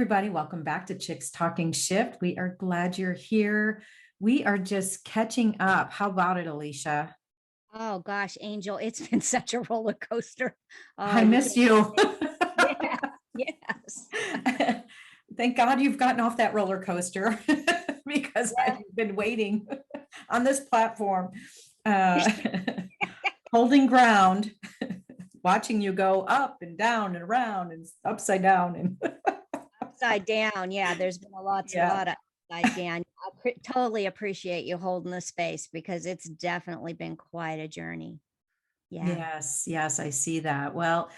everybody. Welcome back to Chicks Talking Shift. We are glad you're here. We are just catching up. How about it, Alecia? Oh gosh, Angel, it's been such a roller coaster. Oh, I you miss can't. you. Yeah, yes. Thank God you've gotten off that roller coaster because Yeah. I've been waiting on this platform, uh, holding ground, watching you go up and down and around and upside down. And Upside down. Yeah, there's been a yeah. lot of upside down. Totally appreciate you holding the space because it's definitely been quite a journey. Yeah. Yes, yes, I see that. Well,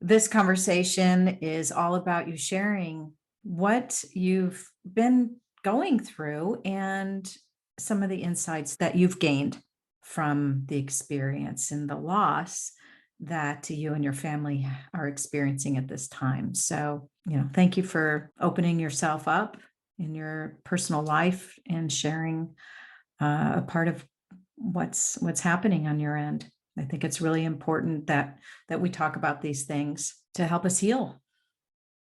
this conversation is all about you sharing what you've been going through and some of the insights that you've gained from the experience and the loss that you and your family are experiencing at this time. So, thank you for opening yourself up in your personal life and sharing a part of what's happening on your end. I think it's really important that we talk about these things to help us heal.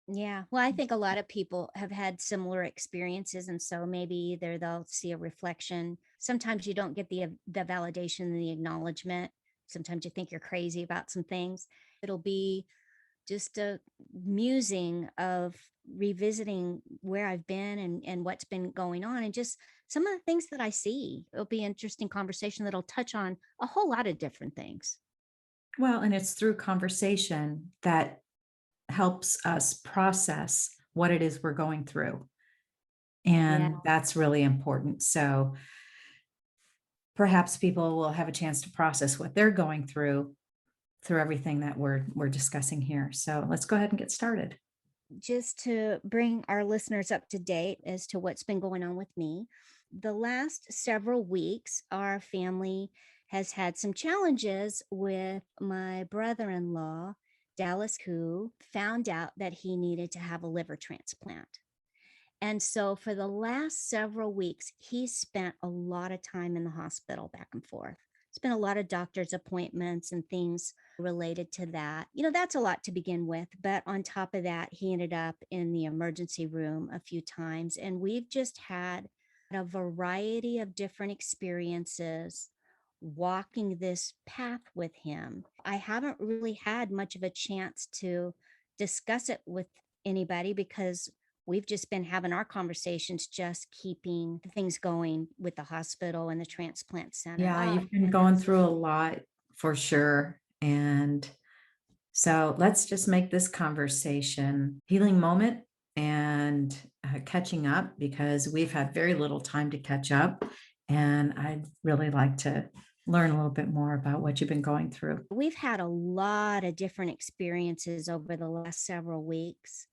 Yeah. Well, I think a lot of people have had similar experiences. And so maybe either they'll see a reflection. Sometimes you don't get the validation and the acknowledgement. Sometimes you think you're crazy about some things. It'll be just a musing of revisiting where I've been and what's been going on and just some of the things that I see. It'll be an interesting conversation that'll touch on a whole lot of different things. Well, and it's through conversation that helps us process what it is we're going through. Yeah. And that's really important. So perhaps people will have a chance to process what they're going through everything that we're discussing here. So let's go ahead and get started. Just to bring our listeners up to date as to what's been going on with me, the last several weeks, our family has had some challenges with my brother in law, Dallas, who found out that he needed to have a liver transplant. And so for the last several weeks, he spent a lot of time in the hospital back and forth. It's been a lot of doctor's appointments and things related to that. That's a lot to begin with. But on top of that, he ended up in the emergency room a few times. And we've just had a variety of different experiences walking this path with him. I haven't really had much of a chance to discuss it with anybody because we've just been having our conversations, just keeping things going with the hospital and the transplant center. Yeah, you've been going through a lot for sure. And so let's just make this conversation healing moment and catching up because we've had very little time to catch up. And I'd really like to learn a little bit more about what you've been going through. We've had a lot of different experiences over the last several weeks.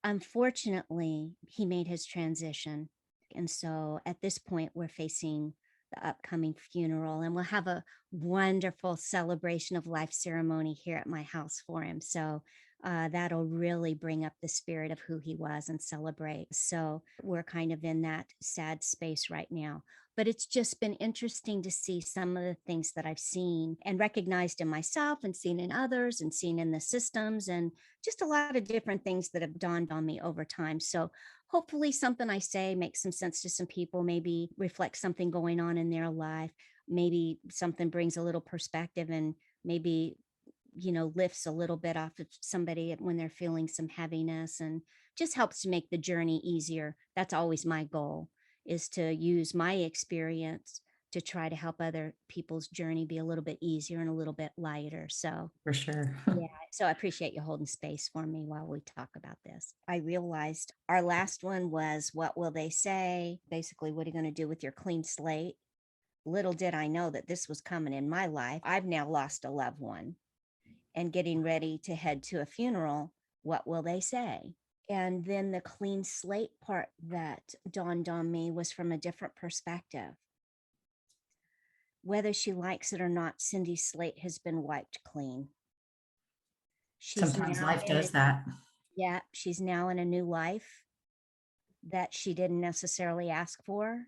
Unfortunately, he made his transition. And so at this point, we're facing the upcoming funeral, and we'll have a wonderful celebration of life ceremony here at my house for him. So that'll really bring up the spirit of who he was and celebrate. So we're kind of in that sad space right now. But it's just been interesting to see some of the things that I've seen and recognized in myself and seen in others and seen in the systems and just a lot of different things that have dawned on me over time. So hopefully something I say makes some sense to some people, maybe reflects something going on in their life, maybe something brings a little perspective and maybe lifts a little bit off of somebody when they're feeling some heaviness and just helps to make the journey easier. That's always my goal, is to use my experience to try to help other people's journey be a little bit easier and a little bit lighter. So For sure. yeah. So I appreciate you holding space for me while we talk about this. I realized our last one was, what will they say? Basically, what are you going to do with your clean slate? Little did I know that this was coming in my life. I've now lost a loved one and getting ready to head to a funeral. What will they say? And then the clean slate part that dawned on me was from a different perspective. Whether she likes it or not, Cindy's slate has been wiped clean. She's Sometimes now life in does that. Yeah, she's now in a new life that she didn't necessarily ask for.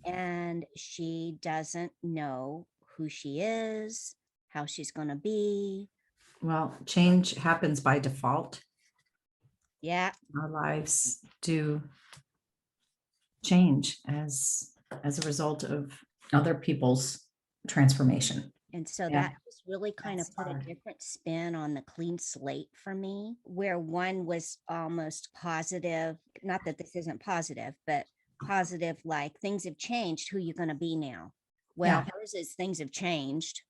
And she doesn't know who she is, how she's going to be. Well, change happens by default. Yeah. Our lives do change as a result of other people's transformation. And so Yeah, that just really kind of that's put a hard. different spin on the clean slate for me, where one was almost positive. Not that this isn't positive, but positive, like things have changed. Who you going to be now? Well, Yeah. hers is things have changed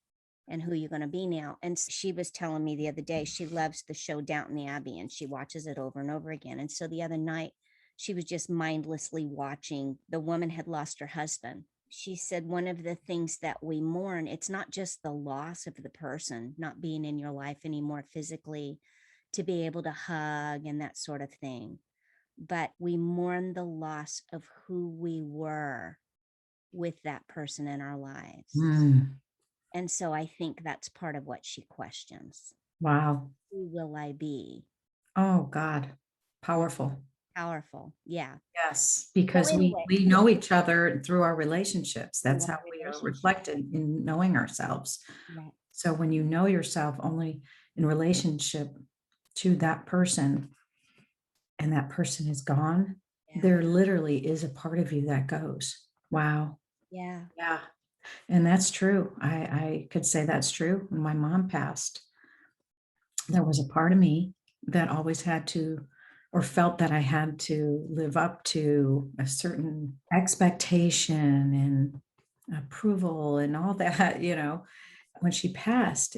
and who you're going to be now. And she was telling me the other day, she loves the show Downton Abbey and she watches it over and over again. And so the other night, she was just mindlessly watching. The woman had lost her husband. She said one of the things that we mourn, it's not just the loss of the person not being in your life anymore physically to be able to hug and that sort of thing, but we mourn the loss of who we were with that person in our lives. Mm, And so I think that's part of what she questions. wow. Who will I be? Oh God. Powerful. Powerful. Yeah. Yes, So because we anyway, we yeah, know each other through our relationships. through That's our how we are relationship. reflected in knowing ourselves. Right. So when you know yourself only in relationship to that person and that person is gone, Yeah. there literally is a part of you that goes. Wow. Yeah. Yeah. And that's true. I could say that's true. When my mom passed, there was a part of me that always had to or felt that I had to live up to a certain expectation and approval and all that, When she passed,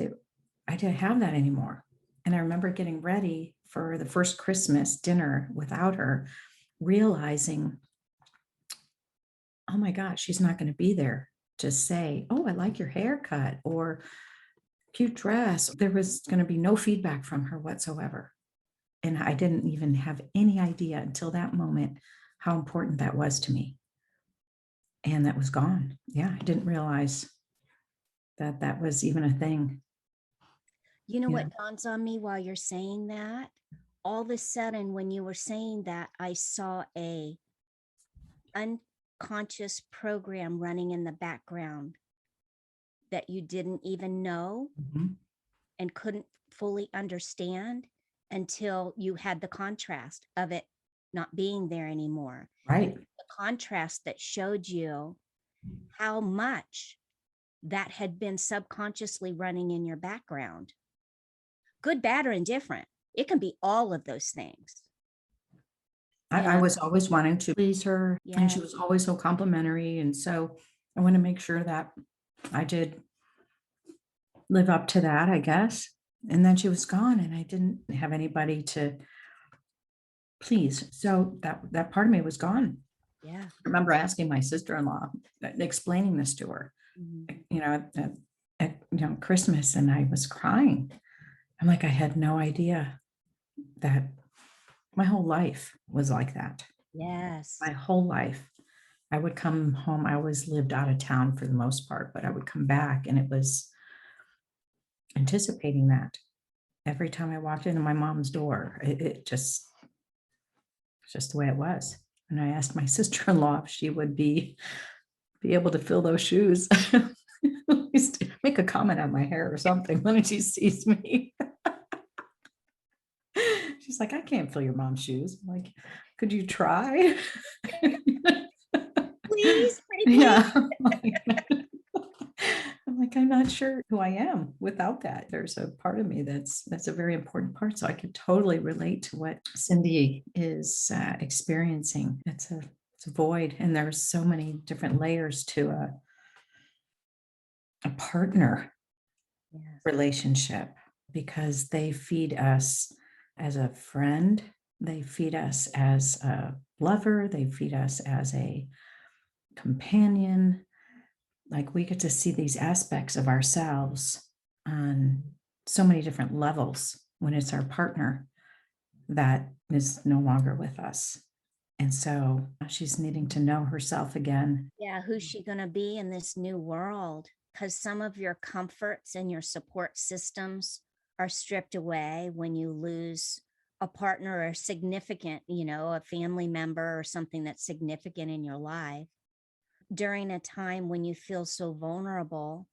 I didn't have that anymore. And I remember getting ready for the first Christmas dinner without her, realizing, oh my gosh, she's not going to be there to say, oh, I like your haircut or cute dress. There was going to be no feedback from her whatsoever. And I didn't even have any idea until that moment how important that was to me. And that was gone. Yeah, I didn't realize that that was even a thing. You know Yeah. what dawns on me while you're saying that? All of a sudden, when you were saying that, I saw a unconscious program running in the background that you didn't even know Mhm. and couldn't fully understand until you had the contrast of it not being there anymore. Right. The contrast that showed you how much that had been subconsciously running in your background, good, bad, or indifferent. It can be all of those things, you I know? was always wanting to please her, and Yeah. she was always so complimentary. And so I want to make sure that I did live up to that, I guess. And then she was gone, and I didn't have anybody to please. So that part of me was gone. Yeah. I remember asking my sister-in-law, explaining this to her, Mhm. at Christmas, and I was crying. I'm like, I had no idea that my whole life was like that. Yes. My whole life. I would come home. I always lived out of town for the most part, but I would come back and it was anticipating that every time I walked into my mom's door. It just it's just the way it was. And I asked my sister-in-law if she would be able to fill those shoes. At least make a comment on my hair or something when she sees me. She's like, I can't fill your mom's shoes. I'm like, could you try? Please, pretty please. Yeah. I'm like, I'm not sure who I am without that. There's a part of me that's a very important part. So I could totally relate to what Cindy is experiencing. It's a void, and there's so many different layers to a partner Yes. relationship because they feed us as a friend, they feed us as a lover, they feed us as a companion. Like we get to see these aspects of ourselves on so many different levels when it's our partner that is no longer with us. And so she's needing to know herself again. Yeah, who's she going to be in this new world? Because some of your comforts and your support systems are stripped away when you lose a partner or significant, a family member or something that's significant in your life during a time when you feel so vulnerable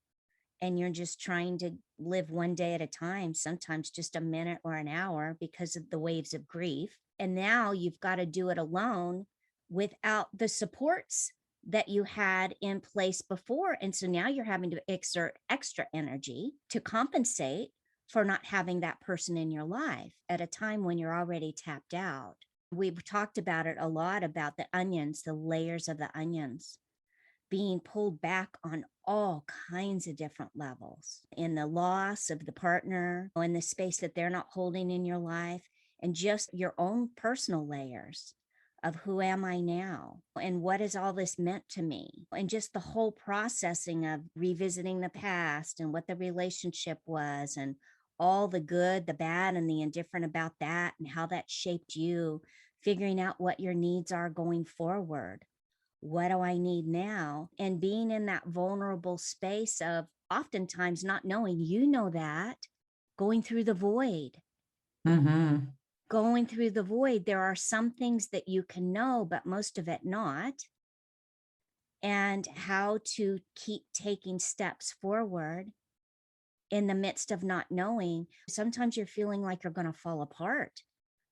and you're just trying to live one day at a time, sometimes just a minute or an hour because of the waves of grief. And now you've got to do it alone without the supports that you had in place before. And so now you're having to exert extra energy to compensate for not having that person in your life at a time when you're already tapped out. We've talked about it a lot, about the onions, the layers of the onions being pulled back on all kinds of different levels, in the loss of the partner, in the space that they're not holding in your life, and just your own personal layers of who am I now and what has all this meant to me, and just the whole processing of revisiting the past and what the relationship was, and all the good, the bad, and the indifferent about that, and how that shaped you, figuring out what your needs are going forward. What do I need now? And being in that vulnerable space of oftentimes not knowing, that, going through the void. Mhm. Going through the void, there are some things that you can know, but most of it not. And how to keep taking steps forward in the midst of not knowing. Sometimes you're feeling like you're going to fall apart.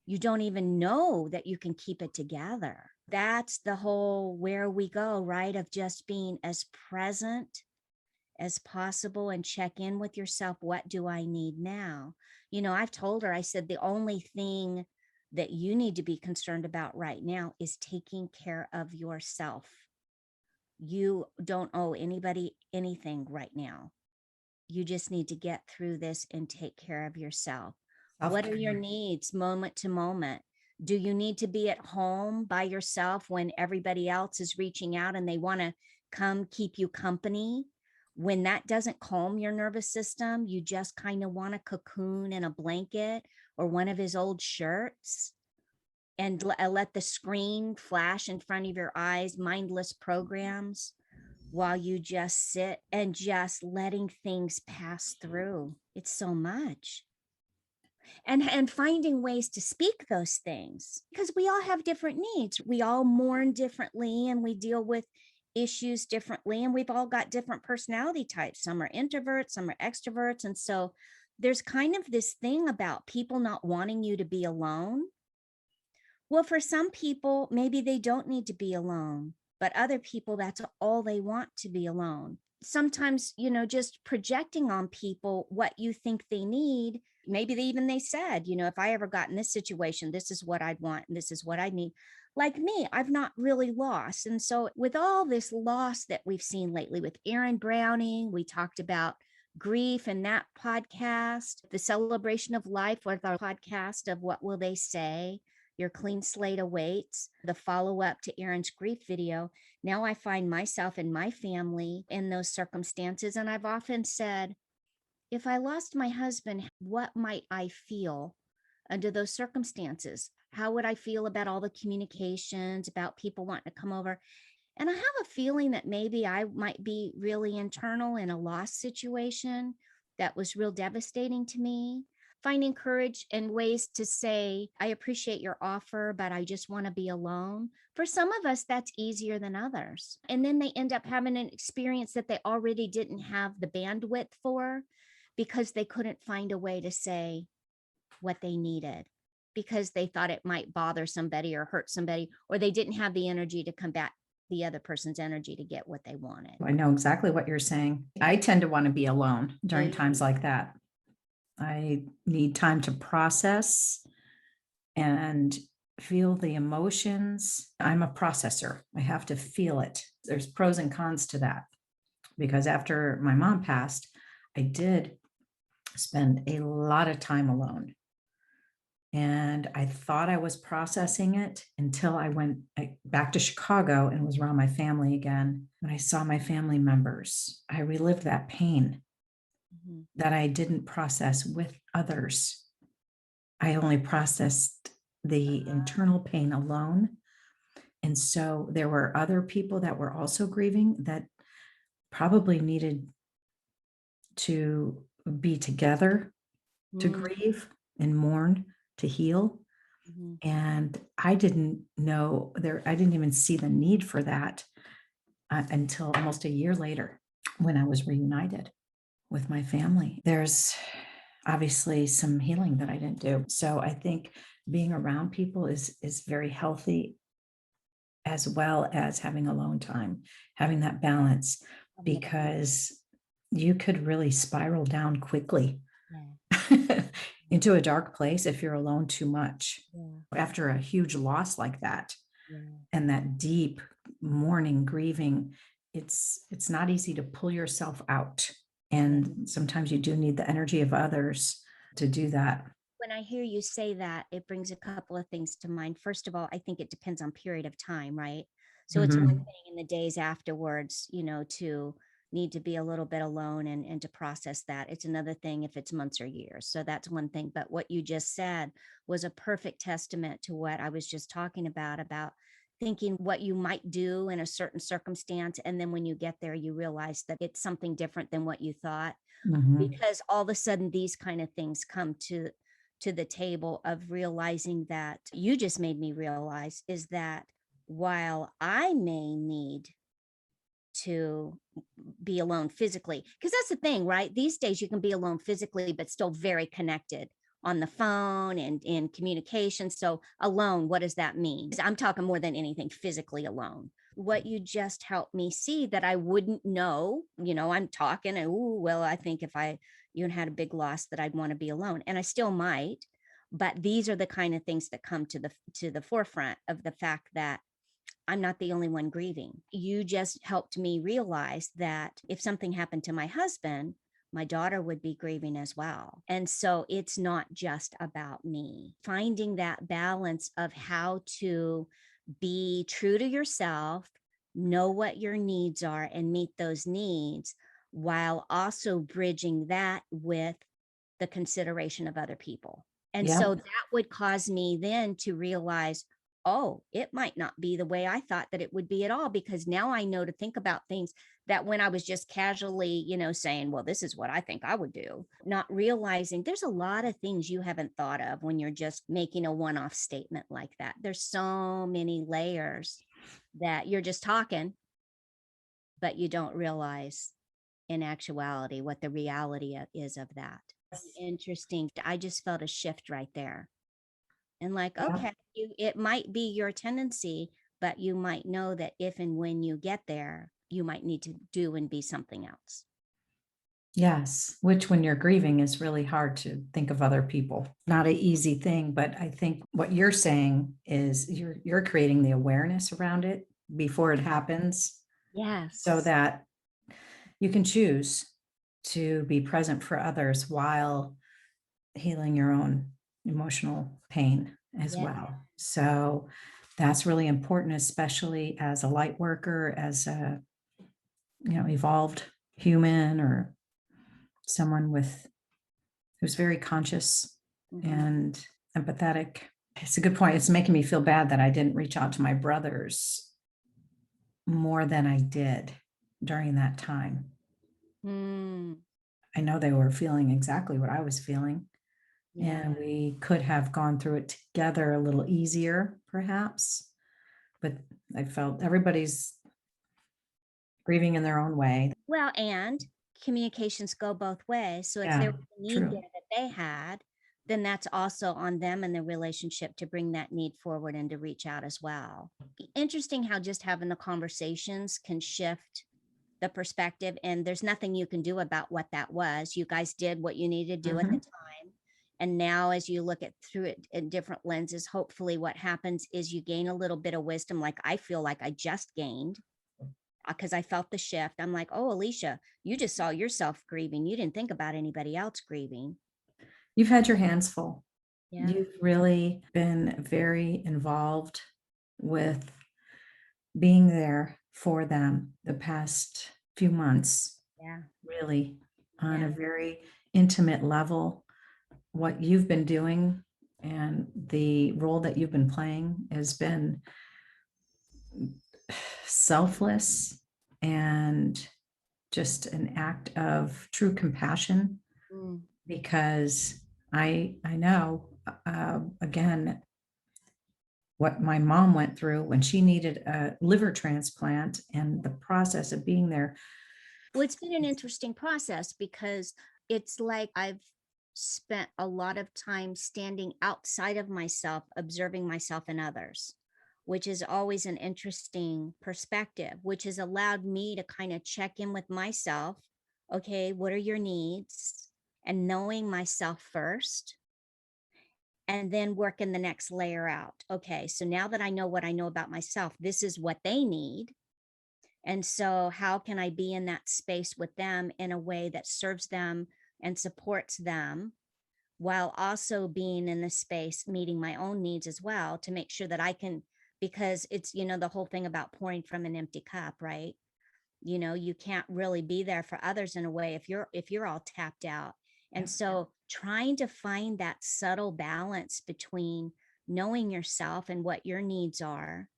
You don't even know that you can keep it together. That's the whole where we go, right? Of just being as present as possible and check in with yourself. What do I need now? I've told her, I said, the only thing that you need to be concerned about right now is taking care of yourself. You don't owe anybody anything right now. You just need to get through this and take care of yourself. What are your Self-care. needs moment to moment? Do you need to be at home by yourself when everybody else is reaching out and they want to come keep you company? When that doesn't calm your nervous system, you just kind of want a cocoon in a blanket or one of his old shirts, and let the screen flash in front of your eyes, mindless programs, while you just sit and just letting things pass through. It's so much. And finding ways to speak those things, because we all have different needs. We all mourn differently and we deal with issues differently, and we've all got different personality types. Some are introverts, some are extroverts. And so there's kind of this thing about people not wanting you to be alone. Well, for some people, maybe they don't need to be alone, but other people, that's all they want, to be alone. Sometimes, just projecting on people what you think they need. Maybe they said, if I ever got in this situation, this is what I'd want and this is what I need. Like me, I've not really lost. And so with all this loss that we've seen lately with Aaron Browning, we talked about grief in that podcast, the celebration of life with our podcast of What Will They Say? Your clean slate awaits, the follow up to Aaron's grief video. Now I find myself and my family in those circumstances. And I've often said, if I lost my husband, what might I feel under those circumstances? How would I feel about all the communications, about people wanting to come over? And I have a feeling that maybe I might be really internal in a loss situation that was real devastating to me. Finding courage and ways to say, I appreciate your offer, but I just want to be alone. For some of us, that's easier than others. And then they end up having an experience that they already didn't have the bandwidth for, because they couldn't find a way to say what they needed, because they thought it might bother somebody or hurt somebody, or they didn't have the energy to combat the other person's energy to get what they wanted. I know exactly what you're saying. I tend to want to be alone during times like that. I need time to process and feel the emotions. I'm a processor. I have to feel it. There's pros and cons to that, because after my mom passed, I did spend a lot of time alone. And I thought I was processing it until I went back to Chicago and was around my family again. When I saw my family members, I relived that pain that I didn't process with others. I only processed the internal pain alone. And so there were other people that were also grieving that probably needed to be together to grieve and mourn, to heal. And I didn't know there, I didn't even see the need for that until almost a year later when I was reunited with my family. There's obviously some healing that I didn't do. So I think being around people is very healthy, as well as having alone time, having that balance, Yeah. because you could really spiral down quickly Yeah. into a dark place if you're alone too much Yeah. after a huge loss like that, Yeah. and that deep mourning, grieving. It's not easy to pull yourself out, Yeah. and sometimes you do need the energy of others to do that. When I hear you say that, it brings a couple of things to mind. First of all, I think it depends on period of time, right? So it's one Mhm. thing in the days afterwards, to need to be a little bit alone and to process that. It's another thing if it's months or years. So that's one thing. But what you just said was a perfect testament to what I was just talking about thinking what you might do in a certain circumstance. And then when you get there, you realize that it's something different than what you thought, Mhm. because all of a sudden these kind of things come to the table of realizing that you just made me realize is that while I may need to be alone physically, because that's the thing, right? These days you can be alone physically but still very connected on the phone and in communication. So alone, what does that mean? I'm talking more than anything physically alone. What you just helped me see that I wouldn't know, I'm talking and, oh well, I think if I had a big loss that I'd want to be alone, and I still might. But these are the kind of things that come to the forefront of the fact that I'm not the only one grieving. You just helped me realize that if something happened to my husband, my daughter would be grieving as well. And so it's not just about me. Finding that balance of how to be true to yourself, know what your needs are, and meet those needs while also bridging that with the consideration of other people. And Yep. so that would cause me then to realize, oh, it might not be the way I thought that it would be at all, because now I know to think about things that when I was just casually, saying, well, this is what I think I would do, not realizing there's a lot of things you haven't thought of when you're just making a one off statement like that. There's so many layers that you're just talking, but you don't realize in actuality what the reality is of that. Interesting. I just felt a shift right there. And like, Yep. okay, it might be your tendency, but you might know that if and when you get there, you might need to do and be something else. Yes, which when you're grieving is really hard to think of other people. Not an easy thing, but I think what you're saying is you're creating the awareness around it before it happens, so Yes. that you can choose to be present for others while healing your own emotional pain as Yeah. well. So that's really important, especially as a light worker, as a evolved human, or someone who's very conscious Mhm. and empathetic. It's a good point. It's making me feel bad that I didn't reach out to my brothers more than I did during that time. Mm, I know they were feeling exactly what I was feeling, yeah. and we could have gone through it together a little easier, perhaps. But I felt everybody's grieving in their own way. Well, and communications go both ways. So if there Yeah, was a need true. there that they had, then that's also on them and the relationship to bring that need forward and to reach out as well. Interesting how just having the conversations can shift the perspective, and there's nothing you can do about what that was. You guys did what you needed to do at the Mhm. time. And now as you look at through it in different lenses, hopefully what happens is you gain a little bit of wisdom, like I feel like I just gained, because I felt the shift. I'm like, oh, Alecia, you just saw yourself grieving. You didn't think about anybody else grieving. You've had your hands full. Yeah. You've really been very involved with being there for them the past few months, Yeah. really on a Yeah. very intimate level. What you've been doing and the role that you've been playing has been selfless and just an act of true compassion, Mm. because I know, again, what my mom went through when she needed a liver transplant, and the process of being there. Well, it's been an interesting process because it's like I've spent a lot of time standing outside of myself, observing myself and others, which is always an interesting perspective, which has allowed me to kind of check in with myself. Okay, what are your needs? And knowing myself first, and then working the next layer out. Okay, so now that I know what I know about myself, this is what they need. And so, how can I be in that space with them in a way that serves them and supports them, while also being in the space, meeting my own needs as well, to make sure that I can, because it's, the whole thing about pouring from an empty cup, right? You can't really be there for others in a way if you're all tapped out. And Yeah. so trying to find that subtle balance between knowing yourself and what your needs are,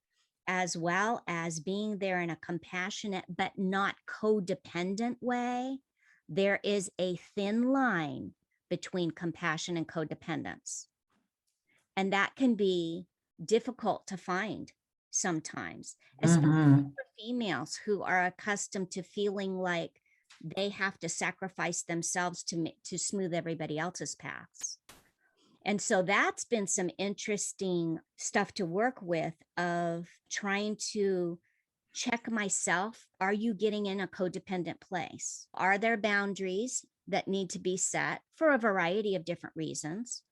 as well as being there in a compassionate but not codependent way. There is a thin line between compassion and codependence. And that can be difficult to find sometimes, especially Mhm. for females who are accustomed to feeling like they have to sacrifice themselves to smooth everybody else's paths. And so that's been some interesting stuff to work with, of trying to check myself. Are you getting in a codependent place? Are there boundaries that need to be set for a variety of different reasons?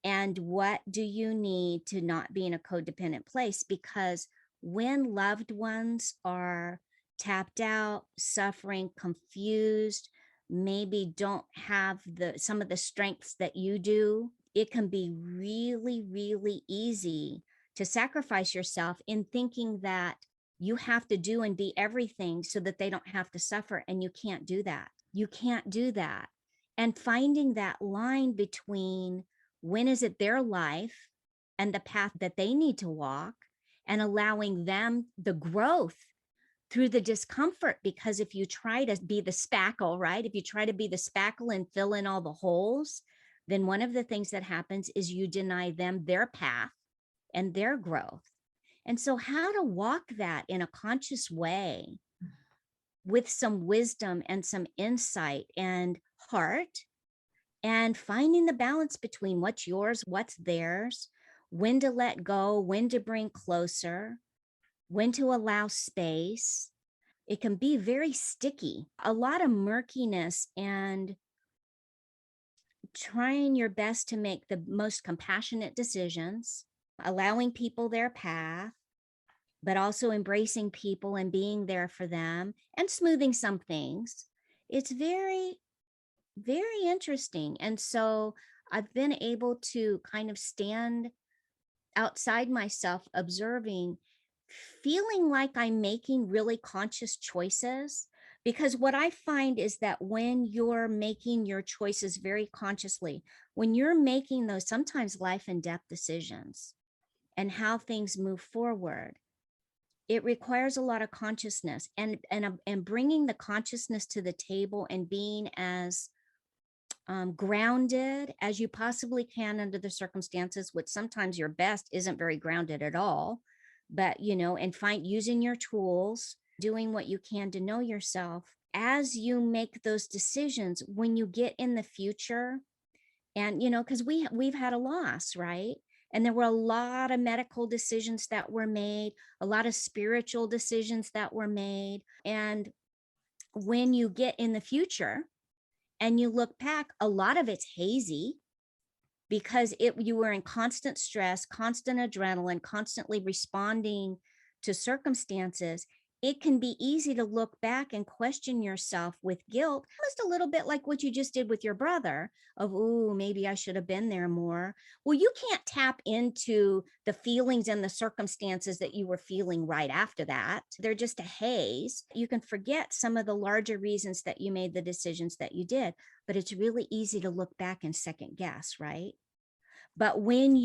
And what do you need to not be in a codependent place? Because when loved ones are tapped out, suffering, confused, maybe don't have some of the strengths that you do, it can be really, really easy to sacrifice yourself in thinking that you have to do and be everything so that they don't have to suffer. And you can't do that. You can't do that. And finding that line between when is it their life and the path that they need to walk, and allowing them the growth through the discomfort. Because if you try to be the spackle, right? If you try to be the spackle and fill in all the holes, then one of the things that happens is you deny them their path and their growth. And so, how to walk that in a conscious way with some wisdom and some insight and heart, and finding the balance between what's yours, what's theirs, when to let go, when to bring closer, when to allow space. It can be very sticky, a lot of murkiness, and trying your best to make the most compassionate decisions, allowing people their path, but also embracing people and being there for them and smoothing some things. It's very, very interesting. And so I've been able to kind of stand outside myself, observing, feeling like I'm making really conscious choices. Because what I find is that when you're making your choices very consciously, when you're making those sometimes life and death decisions and how things move forward, it requires a lot of consciousness, and bringing the consciousness to the table and being as grounded as you possibly can under the circumstances, which sometimes your best isn't very grounded at all. But, and using your tools, doing what you can to know yourself as you make those decisions when you get in the future. And, because we've had a loss, right? And there were a lot of medical decisions that were made, a lot of spiritual decisions that were made. And when you get in the future and you look back, a lot of it's hazy, because you were in constant stress, constant adrenaline, constantly responding to circumstances. It can be easy to look back and question yourself with guilt, almost a little bit like what you just did with your brother, of, ooh, maybe I should have been there more. Well, you can't tap into the feelings and the circumstances that you were feeling right after that. They're just a haze. You can forget some of the larger reasons that you made the decisions that you did, but it's really easy to look back and second guess, right? But when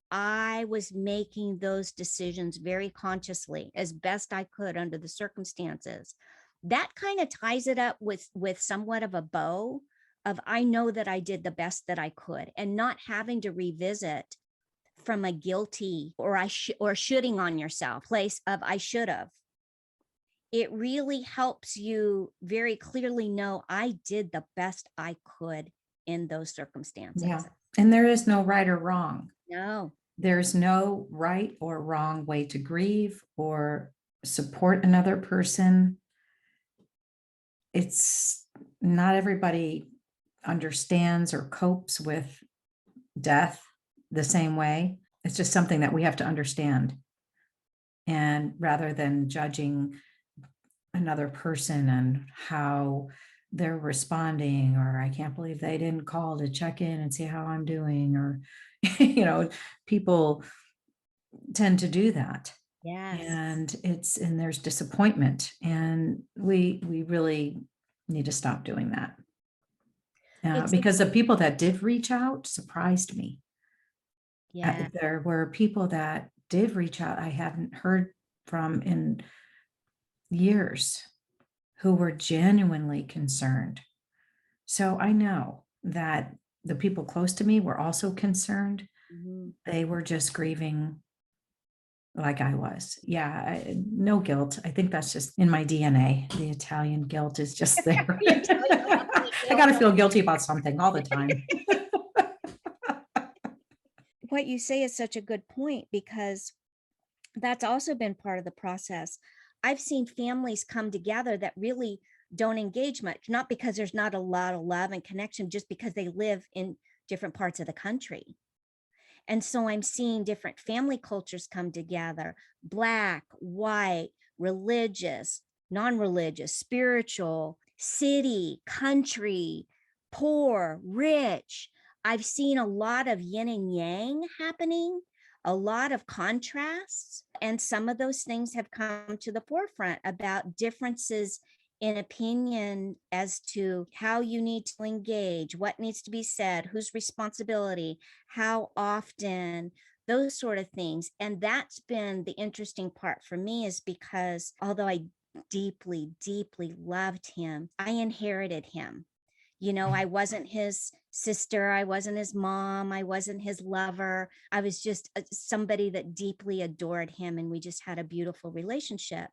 I was making those decisions very consciously, as best I could under the circumstances, that kind of ties it up with somewhat of a bow of, I know that I did the best that I could, and not having to revisit from a guilty or shoulding on yourself place of I should have. It really helps you very clearly know I did the best I could in those Yeah. circumstances. And there is no right or wrong. No. There's no right or wrong way to grieve or support another person. It's not everybody understands or copes with death the same way. It's just something that we have to understand. And rather than judging another person and how they're responding, or I can't believe they didn't call to check in and see how I'm doing, or, people tend to do that. Yes. And there's disappointment, and we really need to stop doing that. It's Because the people that did reach out surprised me. yeah. There were people that did reach out I hadn't heard from in years, who were genuinely concerned. So I know that the people close to me were also concerned. Mhm. They were just grieving like I was. Yeah, no guilt. I think that's just in my DNA. The Italian guilt is just there. You tell you don't have any I got to guilt. feel guilty about something all the time. What you say is such a good point because that's also been part of the process. I've seen families come together that really don't engage much, not because there's not a lot of love and connection, just because they live in different parts of the country. And so I'm seeing different family cultures come together: Black, white, religious, non religious, spiritual, city, country, poor, rich. I've seen a lot of yin and yang happening, a lot of contrasts. And some of those things have come to the forefront about differences in opinion as to how you need to engage, what needs to be said, whose responsibility, how often, those sort of things. And that's been the interesting part for me, is because although I deeply, deeply loved him, I inherited him. I wasn't his sister, I wasn't his mom, I wasn't his lover. I was just somebody that deeply adored him, and we just had a beautiful relationship.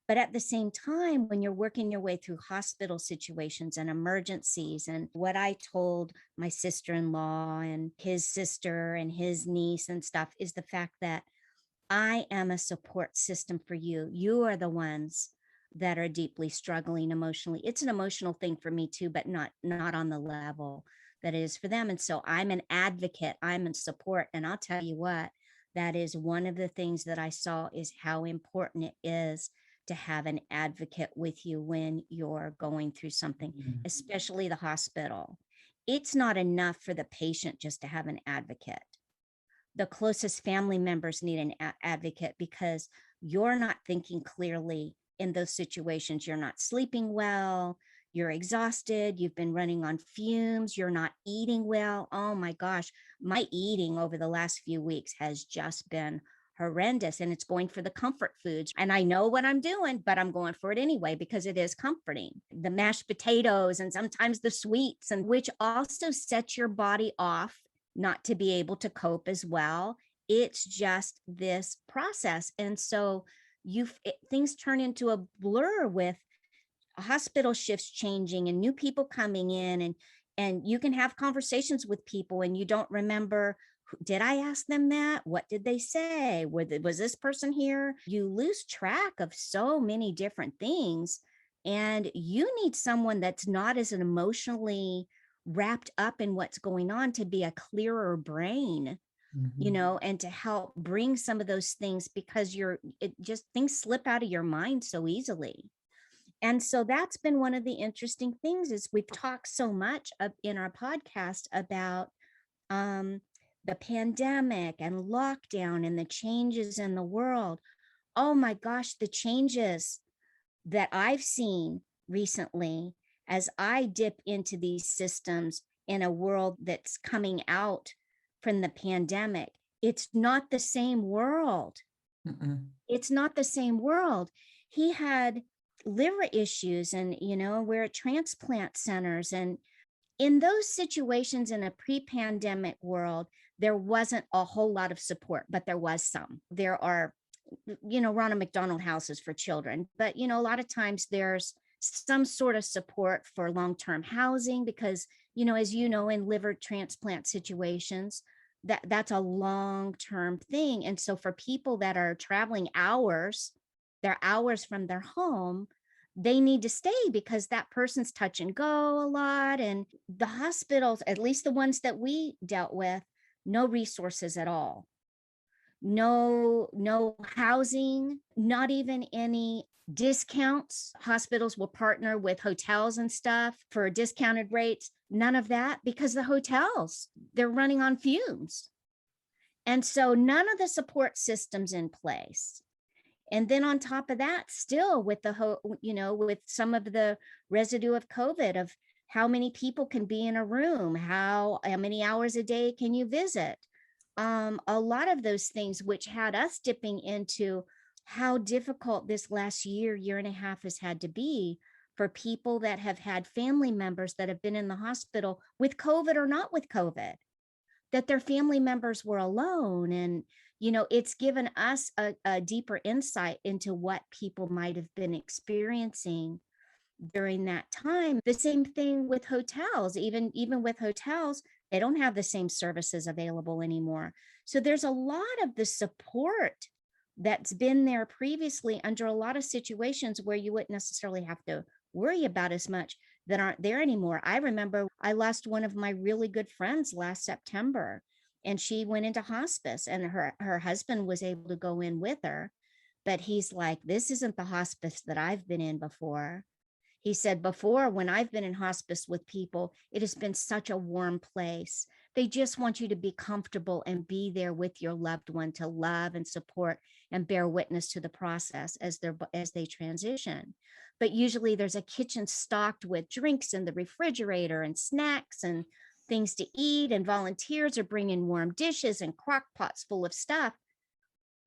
But at the same time, when you're working your way through hospital situations and emergencies, and what I told my sister in law and his sister and his niece and stuff is the fact that I am a support system for you. You are the ones that are deeply struggling emotionally. It's an emotional thing for me too, but not on the level that it is for them. And so I'm an advocate, I'm in support. And I'll tell you what, that is one of the things that I saw, is how important it is to have an advocate with you when you're going through something, Mhm. especially the hospital. It's not enough for the patient just to have an advocate. The closest family members need an advocate, because you're not thinking clearly in those situations. You're not sleeping well, you're exhausted, you've been running on fumes, you're not eating well. Oh my gosh, my eating over the last few weeks has just been horrendous, and it's going for the comfort foods. And I know what I'm doing, but I'm going for it anyway because it is comforting. The mashed potatoes and sometimes the sweets, and which also sets your body off not to be able to cope as well. It's just this process. And so things turn into a blur with hospital shifts changing and new people coming in, and you can have conversations with people and you don't remember, did I ask them that? What did they say? Was this person here? You lose track of so many different things, and you need someone that's not as emotionally wrapped up in what's going on to be a clearer brain, Mhm. and to help bring some of those things, because it just, things slip out of your mind so easily. And so that's been one of the interesting things, is we've talked so much in our podcast about um, the pandemic and lockdown and the changes in the world. Oh my gosh, the changes that I've seen recently as I dip into these systems in a world that's coming out from the pandemic. It's not the same world. Mm-mm. It's not the same world. He had liver issues, and we're at transplant centers, and in those situations, in a pre-pandemic world, there wasn't a whole lot of support, but there was some. There are, Ronald McDonald houses for children, but a lot of times there's some sort of support for long-term housing, because as you know, in liver transplant situations, that's a long-term thing. And so for people that are traveling hours, they're hours from their home, they need to stay because that person's touch and go a lot. And the hospitals, at least the ones that we dealt with, no resources at all. No housing, not even any discounts. Hospitals will partner with hotels and stuff for discounted rates. None of that, because the hotels, they're running on fumes. And so none of the support systems in place. And then on top of that, still with with some of the residue of COVID, of how many people can be in a room, how many hours a day can you visit? A lot of those things, which had us dipping into how difficult this last year and a half has had to be for people that have had family members that have been in the hospital with COVID or not with COVID, that their family members were alone. And, it's given us a deeper insight into what people might have been experiencing during that time. The same thing with hotels, even with hotels, they don't have the same services available anymore. So there's a lot of the support that's been there previously under a lot of situations where you wouldn't necessarily have to worry about as much, that aren't there anymore. I remember I lost one of my really good friends last September, and she went into hospice, and her husband was able to go in with her, but he's like, this isn't the hospice that I've been in before. He said, before, when I've been in hospice with people, it has been such a warm place. They just want you to be comfortable and be there with your loved one to love and support and bear witness to the process as they transition. But usually there's a kitchen stocked with drinks in the refrigerator and snacks and things to eat, and volunteers are bringing warm dishes and crock pots full of stuff.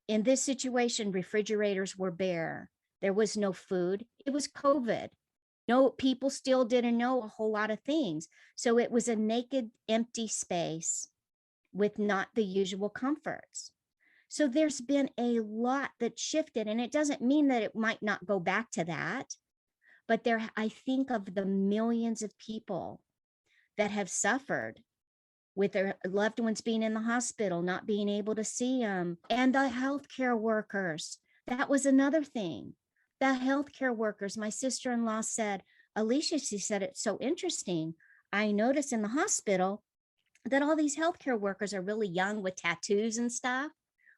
In this situation, refrigerators were bare. There was no food. It was COVID. No, people still didn't know a whole lot of things. So it was a naked, empty space with not the usual comforts. So there's been a lot that shifted, and it doesn't mean that it might not go back to that. But I think of the millions of people that have suffered with their loved ones being in the hospital, not being able to see them, and the healthcare workers. That was another thing. The healthcare workers, my sister-in-law said, Alecia, she said, it's so interesting. I notice in the hospital that all these healthcare workers are really young with tattoos and stuff,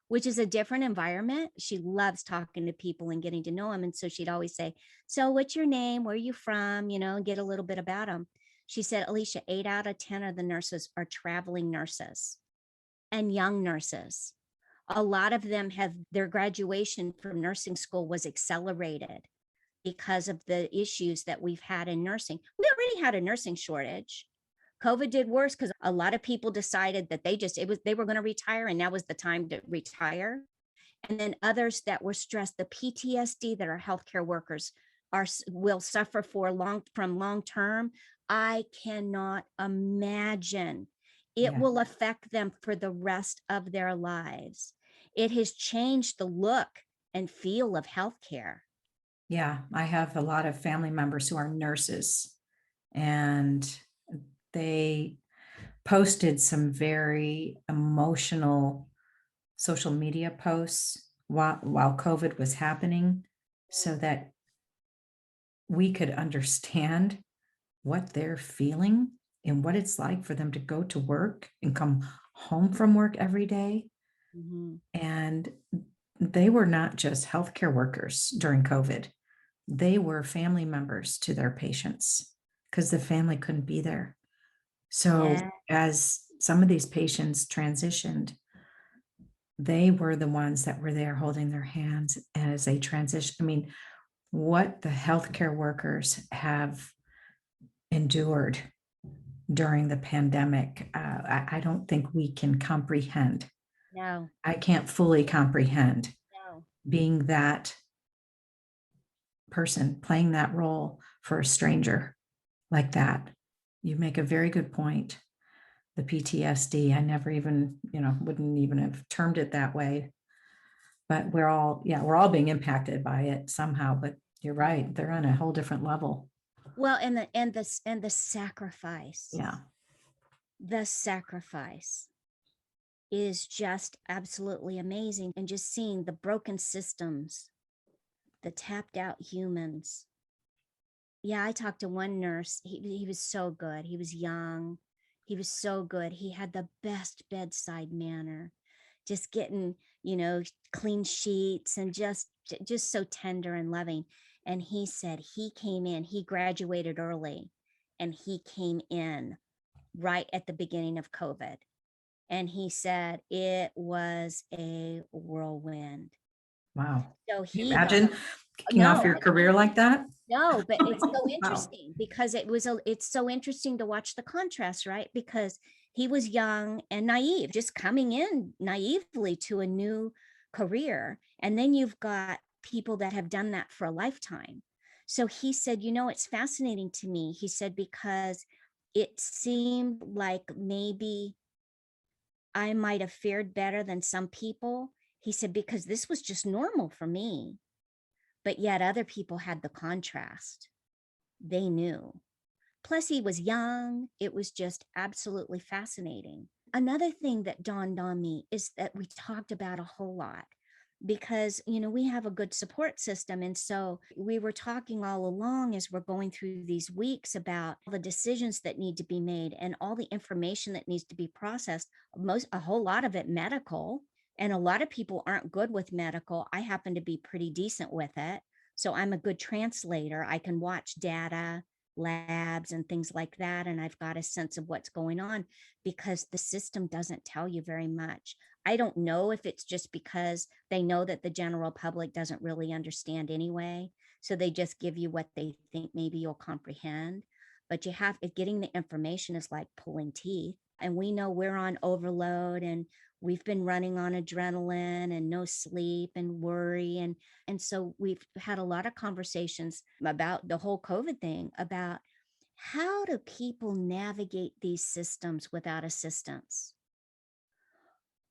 which is a different environment. She loves talking to people and getting to know them. And so she'd always say, so what's your name? Where are you from? And get a little bit about them. She said, Alecia, 8 out of 10 of the nurses are traveling nurses and young nurses. A lot of them have their graduation from nursing school was accelerated because of the issues that we've had in nursing. We already had a nursing shortage. COVID did worse because a lot of people decided that they were going to retire, and now was the time to retire. And then others that were stressed, the PTSD that our healthcare workers will suffer from long term. I cannot imagine. It Yeah. will affect them for the rest of their lives. It has changed the look and feel of healthcare. Yeah. I have a lot of family members who are nurses, and they posted some very emotional social media posts while COVID was happening, so that we could understand what they're feeling and what it's like for them to go to work and come home from work every day. Mhm. And they were not just healthcare workers during COVID, they were family members to their patients because the family couldn't be there. So Yeah. as some of these patients transitioned, they were the ones that were there holding their hands as they transition. I mean, what the healthcare workers have endured during the pandemic, I don't think we can comprehend. No, I can't fully comprehend no. being that person, playing that role for a stranger like that. You make a very good point. The PTSD, I never even, wouldn't even have termed it that way. But we're all being impacted by it somehow. But you're right, they're on a whole different level. Well, and the sacrifice, Yeah. the sacrifice is just absolutely amazing. And just seeing the broken systems, the tapped out humans. Yeah, I talked to one nurse. He was so good. He was young. He was so good. He had the best bedside manner, just getting, clean sheets and just so tender and loving. And he said he came in, he graduated early and he came in right at the beginning of COVID. And he said it was a whirlwind. Wow. So Can you he got, imagine kicking off no, your career like that? no, but it's so Wow. interesting because it's so interesting to watch the contrast, right? Because he was young and naive, just coming in naively to a new career. And then you've got people that have done that for a lifetime. So he said, it's fascinating to me. He said, because it seemed like maybe I might have fared better than some people. He said, because this was just normal for me, but yet other people had the contrast. They knew. Plus, he was young. It was just absolutely fascinating. Another thing that dawned on me is that we talked about a whole lot because, we have a good support system. And so we were talking all along as we're going through these weeks about the decisions that need to be made and all the information that needs to be processed, a whole lot of it medical. And a lot of people aren't good with medical. I happen to be pretty decent with it. So I'm a good translator. I can watch data, labs, and things like that. And I've got a sense of what's going on because the system doesn't tell you very much. I don't know if it's just because they know that the general public doesn't really understand anyway. So they just give you what they think maybe you'll comprehend. But getting the information is like pulling teeth. And we know we're on overload and we've been running on adrenaline and no sleep and worry. And so we've had a lot of conversations about the whole COVID thing, about how do people navigate these systems without assistance?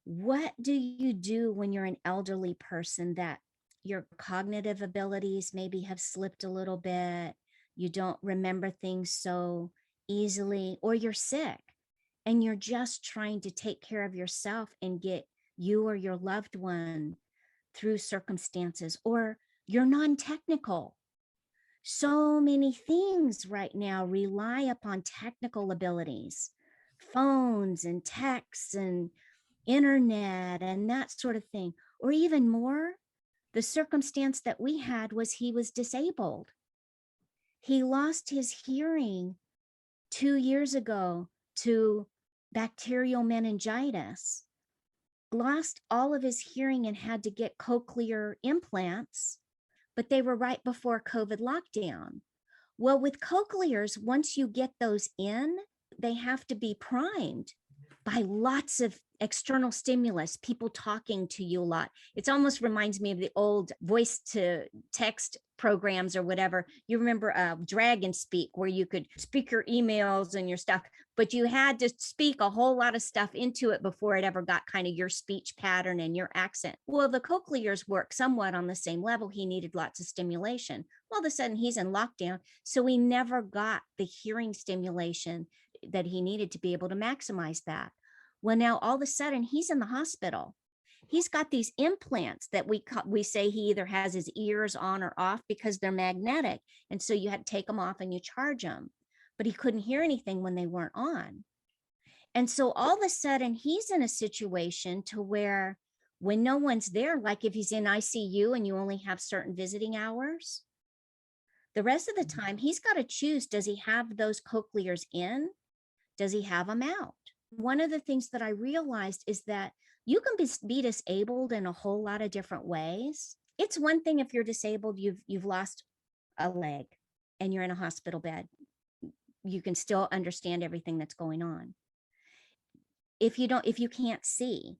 What do you do when you're an elderly person that your cognitive abilities maybe have slipped a little bit? You don't remember things so easily, or you're sick and you're just trying to take care of yourself and get you or your loved one through circumstances, or you're non-technical. So many things right now rely upon technical abilities, phones and texts and internet and that sort of thing. Or even more, the circumstance that we had was he was disabled. He lost his hearing 2 years ago to bacterial meningitis, lost all of his hearing and had to get cochlear implants, but they were right before COVID lockdown. Well, with cochlears, once you get those in, they have to be primed by lots of external stimulus, people talking to you a lot. It almost reminds me of the old voice to text programs or whatever. You remember Dragon Speak, where you could speak your emails and your stuff, but you had to speak a whole lot of stuff into it before it ever got kind of your speech pattern and your accent. Well, the cochlears work somewhat on the same level. He needed lots of stimulation. All of a sudden, he's in lockdown. So he never got the hearing stimulation that he needed to be able to maximize that. Well, now all of a sudden he's in the hospital. He's got these implants that we say he either has his ears on or off because they're magnetic. And so you had to take them off and you charge them, but he couldn't hear anything when they weren't on. And so all of a sudden he's in a situation to where when no one's there, like if he's in ICU and you only have certain visiting hours, the rest of the time he's got to choose, does he have those cochlears in? Does he have them out? One of the things that I realized is that you can be disabled in a whole lot of different ways. It's one thing if you're disabled, you've lost a leg and you're in a hospital bed. You can still understand everything that's going on. If you can't see,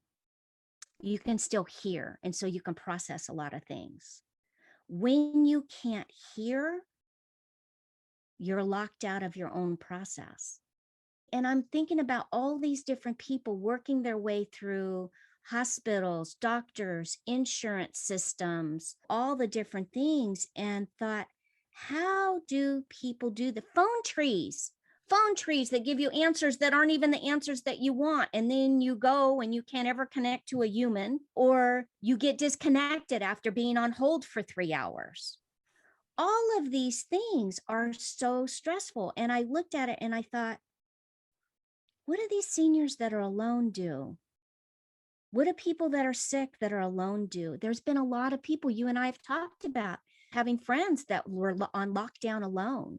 you can still hear. And so you can process a lot of things. When you can't hear, you're locked out of your own process. And I'm thinking about all these different people working their way through hospitals, doctors, insurance systems, all the different things, and thought, How do people do the phone trees? Phone trees that give you answers that aren't even the answers that you want. And then you go and you can't ever connect to a human, or you get disconnected after being on hold for 3 hours. All of these things are so stressful. And I looked at it and I thought, what do these seniors that are alone do? What do people that are sick that are alone do? There's been a lot of people you and I have talked about having friends that were on lockdown alone.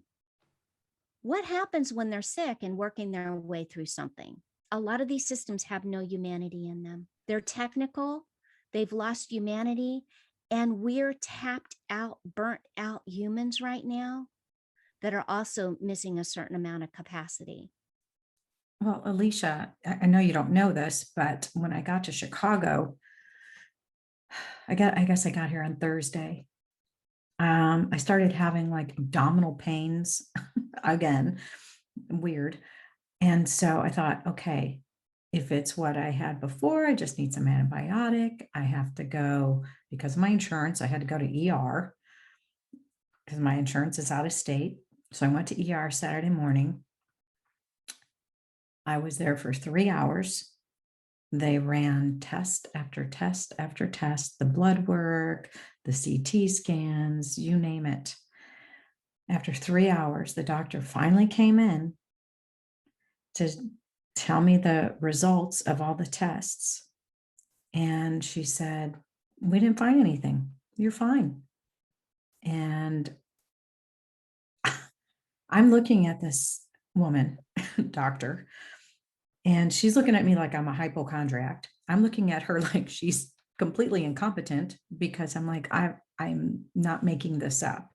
What happens when they're sick and working their way through something? A lot of these systems have no humanity in them. They're technical, they've lost humanity, and we're tapped out, burnt out humans right now that are also missing a certain amount of capacity. Well, Alicia, I know you don't know this, but when I got to Chicago, I guess I got here on Thursday. I started having like abdominal pains again, weird. And so I thought, okay, if it's what I had before, I just need some antibiotic. I have to go because of my insurance. I had to go to ER because my insurance is out of state. So I went to ER Saturday morning. I was there for 3 hours. They ran test after test after test, the blood work, the CT scans, you name it. After 3 hours, the doctor finally came in to tell me the results of all the tests. And she said, we didn't find anything. You're fine. And I'm looking at this woman, doctor, and she's looking at me like I'm a hypochondriac. I'm looking at her like she's completely incompetent because I'm like, I'm not making this up.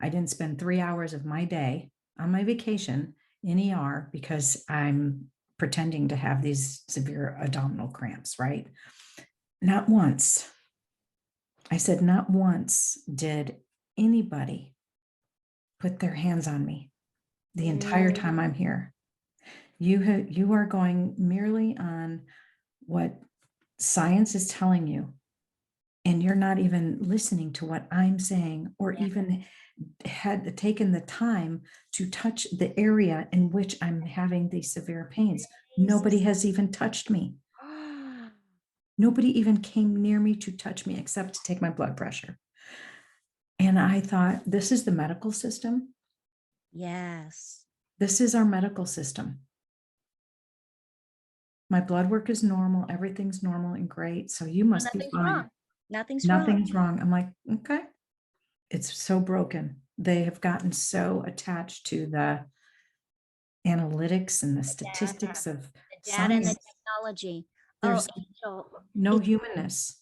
I didn't spend 3 hours of my day on my vacation in ER because I'm pretending to have these severe abdominal cramps, right? Not once. I said, not once did anybody put their hands on me the entire time I'm here. You are going merely on what science is telling you, and you're not even listening to what I'm saying or Yeah. even had taken the time to touch the area in which I'm having these severe pains. Nobody has even touched me. Nobody even came near me to touch me except to take my blood pressure. And I thought, this is the medical system. Yes. This is our medical system. My blood work is normal. Everything's normal and great. So you must be Nothing's fine. wrong. Nothing's wrong. Nothing's wrong. I'm like, okay. It's so broken. They have gotten so attached to the analytics and the Data, statistics of the data and the science. technology. Oh, There's Angel, no humanness.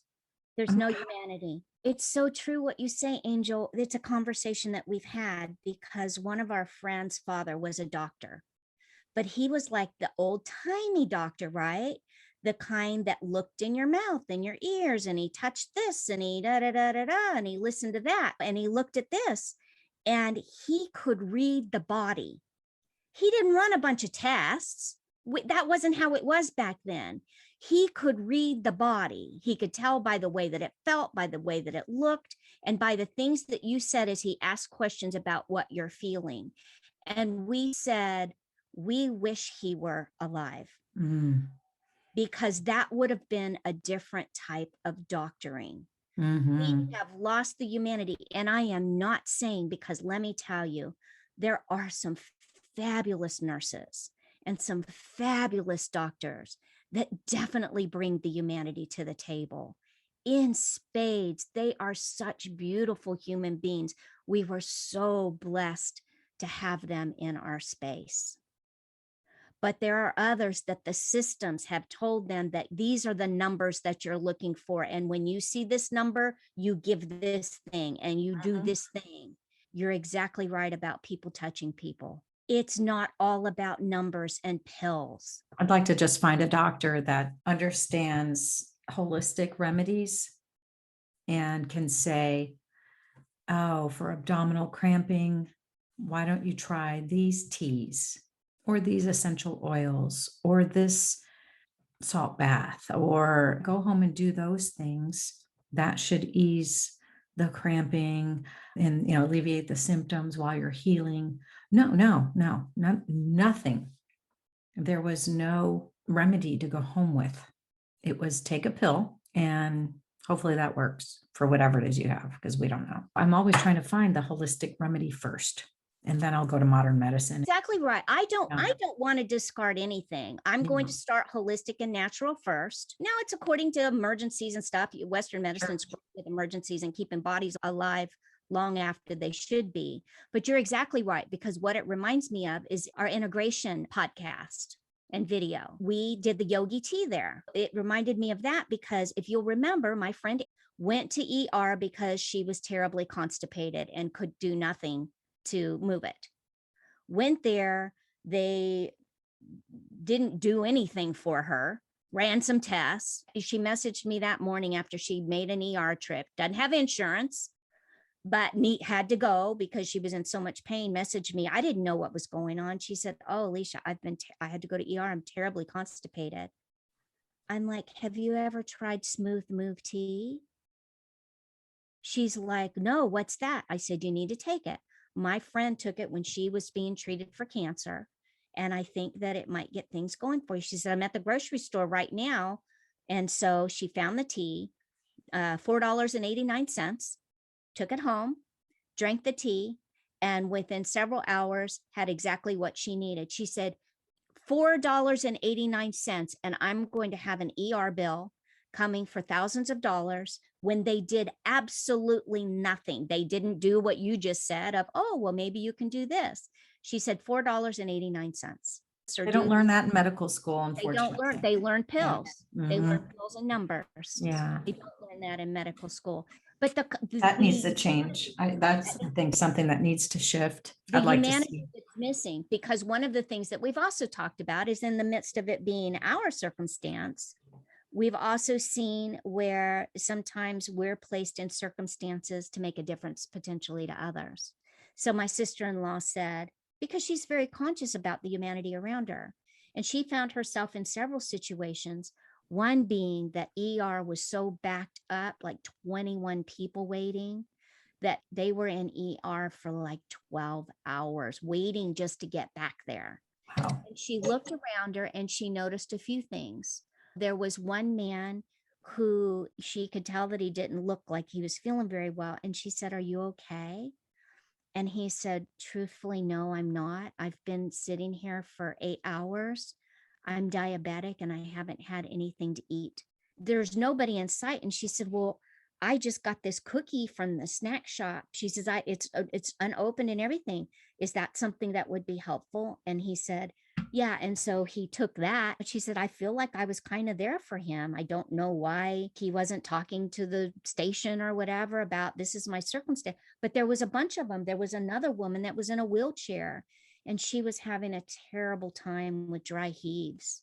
there's I'm no like, humanity. It's so true what you say, Angel. It's a conversation that we've had because one of our friends' father was a doctor, but he was like the old timey doctor, right? The kind that looked in your mouth and your ears, and he touched this and he da da da da da, and he listened to that and he looked at this, and he could read the body. He didn't run a bunch of tests. That wasn't how it was back then. He could read the body. He could tell by the way that it felt, by the way that it looked, and by the things that you said as he asked questions about what you're feeling. And we said, we wish he were alive mm, because that would have been a different type of doctoring. We mhm. have lost the humanity. And I am not saying, because let me tell you, there are some fabulous nurses and some fabulous doctors that definitely bring the humanity to the table. In spades, they are such beautiful human beings. We were so blessed to have them in our space. But there are others that the systems have told them that these are the numbers that you're looking for. And when you see this number, you give this thing and you do Mhm. this thing. You're exactly right about people touching people. It's not all about numbers and pills. I'd like to just find a doctor that understands holistic remedies and can say, oh, for abdominal cramping, why don't you try these teas or these essential oils or this salt bath, or go home and do those things that should ease the cramping and, alleviate the symptoms while you're healing. No, no, no, no, nothing. There was no remedy to go home with. It was take a pill and hopefully that works for whatever it is you have, because we don't know. I'm always trying to find the holistic remedy first, and then I'll go to modern medicine. Exactly right. I Yeah. don't want to discard anything. I'm going Yeah. to start holistic and natural first. Now it's according to emergencies and stuff. Western medicine's great with emergencies and keeping bodies alive long after they should be. But you're exactly right, because what it reminds me of is our integration podcast and video. We did the yogi tea there. It reminded me of that because if you'll remember, my friend went to ER because she was terribly constipated and could do nothing to move it. Went there, they didn't do anything for her, ran some tests. She messaged me that morning after she made an ER trip, doesn't have insurance, but had to go because she was in so much pain. Messaged me. I didn't know what was going on. She said, "Oh, Alecia, I had to go to ER. I'm terribly constipated." I'm like, "Have you ever tried smooth move tea?" She's like, "No, what's that?" I said, "You need to take it." My friend took it when she was being treated for cancer, and I think that it might get things going for you. She said, "I'm at the grocery store right now." And so she found the tea, $4.89, took it home, drank the tea, and within several hours had exactly what she needed. She said, $4.89, and I'm going to have an ER bill coming for thousands of dollars when they did absolutely nothing. They didn't do what you just said of, "Oh, well, maybe you can do this." She said $4.89. Or They don't do learn that in medical school, they don't learn, unfortunately. they learn Yeah. pills. They learn Mhm. pills and numbers. Yeah. They don't learn that in medical school. But That needs the to change. That's, I think, something that needs to shift. the I'd like to humanity see. that's missing, because one of the things that we've also talked about is in the midst of it being our circumstance, we've also seen where sometimes we're placed in circumstances to make a difference potentially to others. So my sister-in-law said, because she's very conscious about the humanity around her, and she found herself in several situations, one being that ER was so backed up, like 21 people waiting, that they were in ER for like 12 hours waiting just to get back there. Wow. And she looked around her and she noticed a few things. There was one man who she could tell that he didn't look like he was feeling very well. And she said, "Are you okay?" And he said, "Truthfully, no, I'm not. I've been sitting here for 8 hours. I'm diabetic and I haven't had anything to eat. There's nobody in sight." And she said, "Well, I just got this cookie from the snack shop." She says, it's unopened and everything. Is that something that would be helpful?" And he said, "Yeah." And so he took that. But she said, "I feel like I was kind of there for him. I don't know why he wasn't talking to the station or whatever about this is my circumstance." But there was a bunch of them. There was another woman that was in a wheelchair and she was having a terrible time with dry heaves,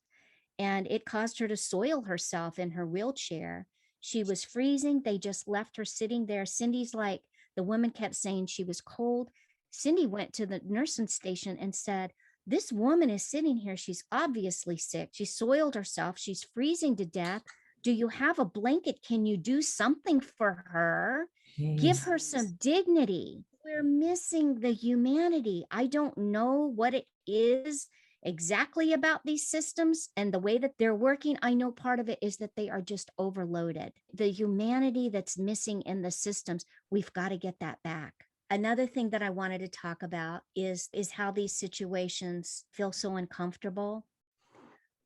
and it caused her to soil herself in her wheelchair. She was freezing. They just left her sitting there. Cindy's like, the woman kept saying she was cold. Cindy went to the nursing station and said, "This woman is sitting here. She's obviously sick. She soiled herself. She's freezing to death. Do you have a blanket? Can you do something for her? Give Jeez. her some dignity." We're missing the humanity. I don't know what it is exactly about these systems and the way that they're working. I know part of it is that they are just overloaded. The humanity that's missing in the systems, we've got to get that back. Another thing that I wanted to talk about is how these situations feel so uncomfortable.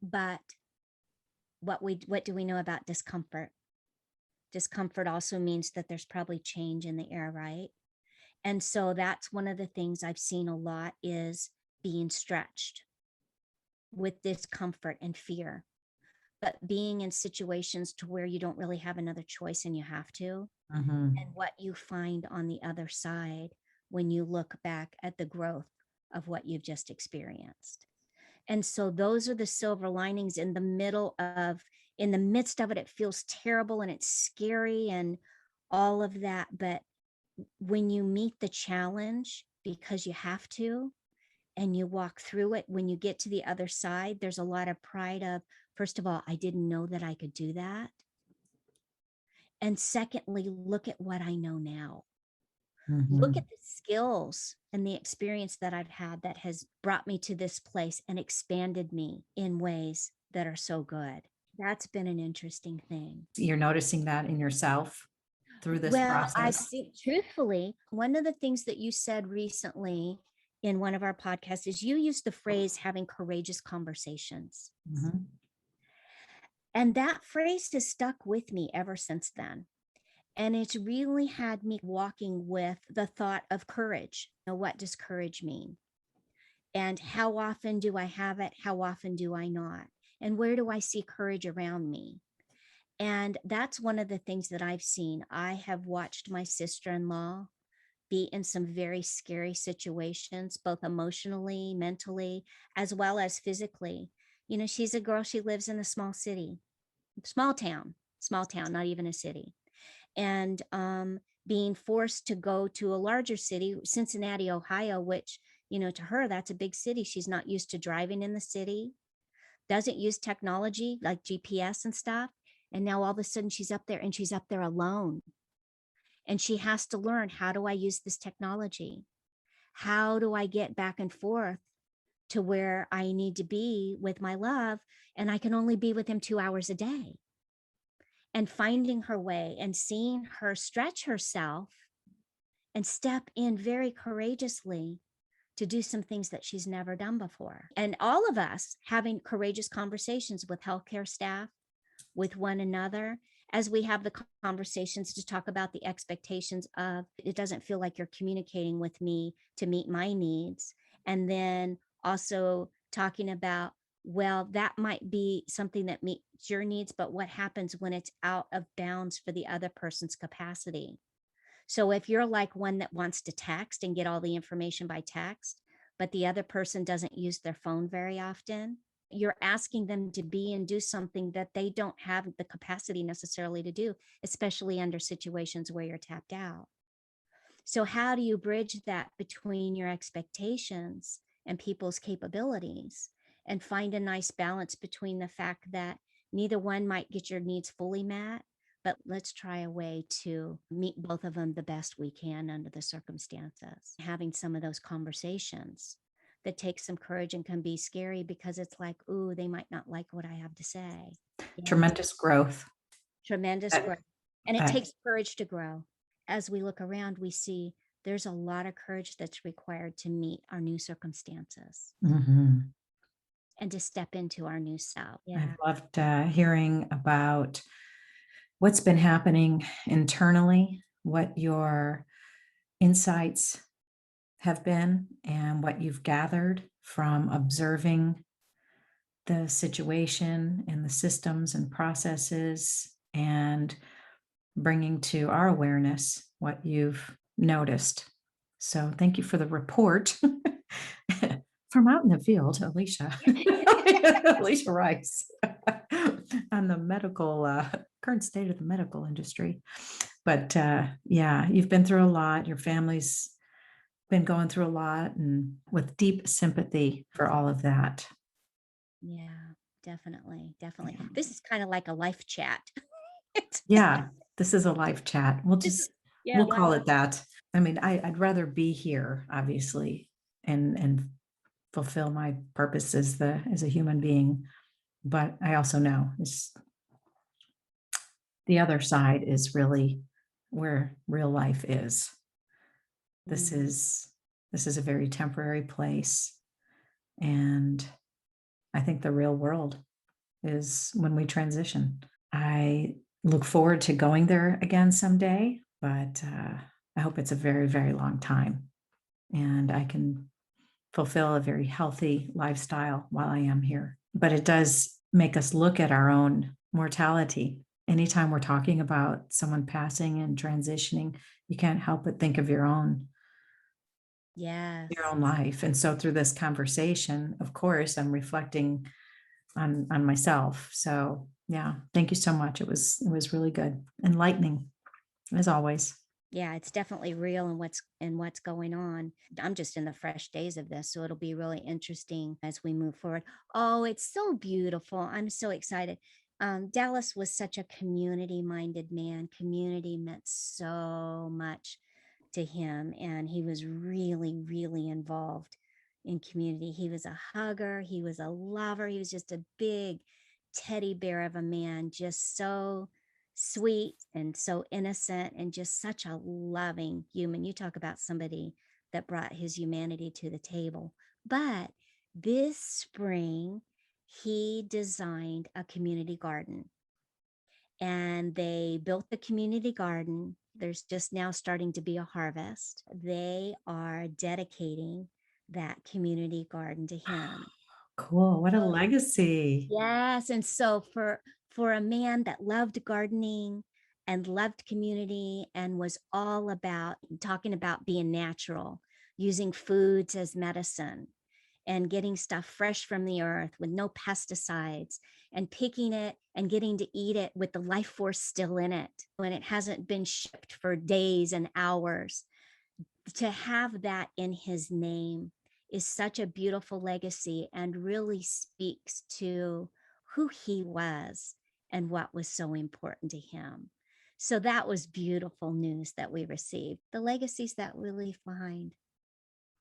But what do we know about discomfort? Discomfort also means that there's probably change in the air, right? And so that's one of the things I've seen a lot is being stretched with discomfort and fear, but being in situations to where you don't really have another choice and you have to, and Mhm. what you find on the other side when you look back at the growth of what you've just experienced. And so those are the silver linings in the midst of it, it feels terrible and it's scary and all of that. But when you meet the challenge because you have to, and you walk through it, when you get to the other side, there's a lot of pride of, first of all, I didn't know that I could do that. And secondly, look at what I know now. Look at Mhm. the skills and the experience that I've had that has brought me to this place and expanded me in ways that are so good. That's been an interesting thing. You're noticing that in yourself through this Well, I've process? seen, truthfully, one of the things that you said recently in one of our podcasts is you used the phrase having courageous conversations. Mhm. And that phrase has stuck with me ever since then. And it's really had me walking with the thought of courage. What does courage mean? And how often do I have it? How often do I not? And where do I see courage around me? And that's one of the things that I've seen. I have watched my sister in law be in some very scary situations, both emotionally, mentally, as well as physically. She's a girl, she lives in a small city, small town, not even a city. And being forced to go to a larger city, Cincinnati, Ohio, which, to her, that's a big city. She's not used to driving in the city, doesn't use technology like GPS and stuff. And now all of a sudden she's up there and she's up there alone. And she has to learn, how do I use this technology? How do I get back and forth to where I need to be with my love? And I can only be with him 2 hours a day. And finding her way and seeing her stretch herself and step in very courageously to do some things that she's never done before. And all of us having courageous conversations with healthcare staff, with one another, as we have the conversations to talk about the expectations of, it doesn't feel like you're communicating with me to meet my needs. And then also talking about, well, that might be something that meets your needs, but what happens when it's out of bounds for the other person's capacity? So if you're like one that wants to text and get all the information by text, but the other person doesn't use their phone very often, you're asking them to be and do something that they don't have the capacity necessarily to do, especially under situations where you're tapped out. So, how do you bridge that between your expectations and people's capabilities and find a nice balance between the fact that neither one might get your needs fully met, but let's try a way to meet both of them the best we can under the circumstances? Having some of those conversations that take some courage and can be scary because it's like, ooh, they might not like what I have to say. Yeah, Tremendous growth. tremendous That growth. And it that takes courage to grow. As we look around, we see there's a lot of courage that's required to meet our new circumstances Mhm. and to step into our new self. I've Yeah. loved, hearing about what's been happening internally, what your insights have been, and what you've gathered from observing the situation and the systems and processes, and bringing to our awareness what you've noticed. So thank you for the report from out in the field, Alicia. Alicia Rice on the medical current state of the medical industry. But yeah, you've been through a lot. Your family's been going through a lot, and with deep sympathy for all of that. Yeah, definitely. Definitely. Yeah. This is kind of like a life chat. It's- Yeah, this is a live chat. this is, yeah, We'll life. call it that. I mean, I'd rather be here, obviously, and fulfill my purpose as a human being. But I also know it's the other side is really where real life is. This Mm, is this is a very temporary place, and I think the real world is when we transition. I look forward to going there again someday, but I hope it's a very, very long time, and I can fulfill a very healthy lifestyle while I am here. But it does make us look at our own mortality. Anytime we're talking about someone passing and transitioning, you can't help but think of your yes. own life. And so through this conversation, of course, I'm reflecting on myself. So yeah, thank you so much. It was really good. Enlightening as always. Yeah, it's definitely real and what's going on. I'm just in the fresh days of this, so it'll be really interesting as we move forward. Oh, it's so beautiful. I'm so excited. Dallas was such a community minded man. Community meant so much to him, and he was really, really involved in community. He was a hugger, he was a lover, he was just a big teddy bear of a man, just so sweet and so innocent and just such a loving human. You talk about somebody that brought his humanity to the table. But this spring, he designed a community garden, and they built the community garden. There's just now starting to be a harvest. They are dedicating that community garden to him. Cool. What a legacy. Yes, and so for a man that loved gardening and loved community and was all about talking about being natural, using foods as medicine, and getting stuff fresh from the earth with no pesticides, and picking it and getting to eat it with the life force still in it when it hasn't been shipped for days and hours. To have that in his name is such a beautiful legacy and really speaks to who he was and what was so important to him. So that was beautiful news that we received. The legacies that we leave behind. Mm,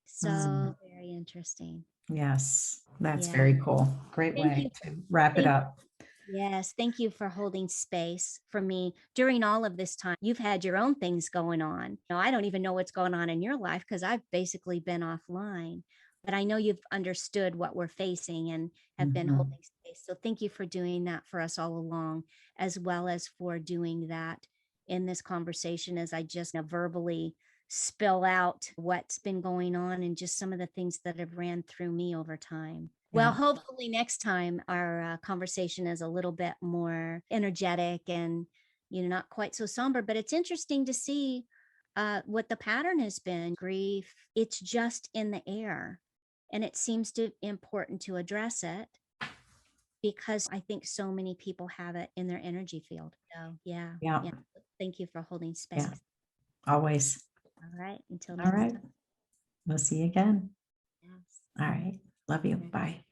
So very interesting. yes, that's Yeah. very cool. Great Thank way you. to wrap it Thank up. Yes, thank you for holding space for me during all of this time. You've had your own things going on. I don't even know what's going on in your life because I've basically been offline. But I know you've understood what we're facing and have been Mhm. holding space. So thank you for doing that for us all along, as well as for doing that in this conversation as I just verbally spill out what's been going on and just some of the things that have ran through me over time. Well, Yeah. hopefully next time our conversation is a little bit more energetic and, not quite so somber. But it's interesting to see what the pattern has been. Grief, it's just in the air. And it seems to important to address it because I think so many people have it in their energy field. So, yeah. Yeah. Yeah. Thank you for holding Yeah. space. Always. All right. Until All next right. time. We'll see you again. Yes. All right. Love you. Mhm. Bye.